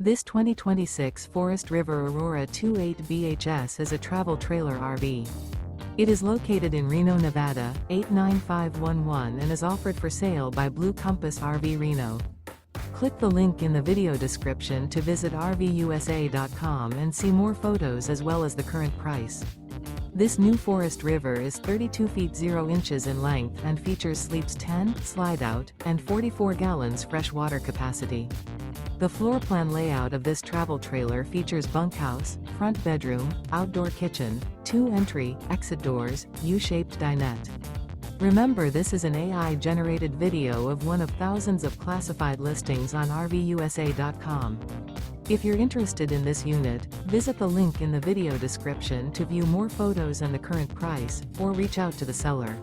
This 2026 Forest River Aurora 28 BHS is a travel trailer RV. It is located in Reno, Nevada, 89511 and is offered for sale by Blue Compass RV Reno. Click the link in the video description to visit RVUSA.com and see more photos as well as the current price. This new Forest River is 32 feet 0 inches in length and features sleeps 10, slide-out, and 44 gallons fresh water capacity. The floor plan layout of this travel trailer features bunkhouse, front bedroom, outdoor kitchen, 2 entry, exit doors, U-shaped dinette. Remember, this is an AI-generated video of one of thousands of classified listings on RVUSA.com. If you're interested in this unit, visit the link in the video description to view more photos and the current price, or reach out to the seller.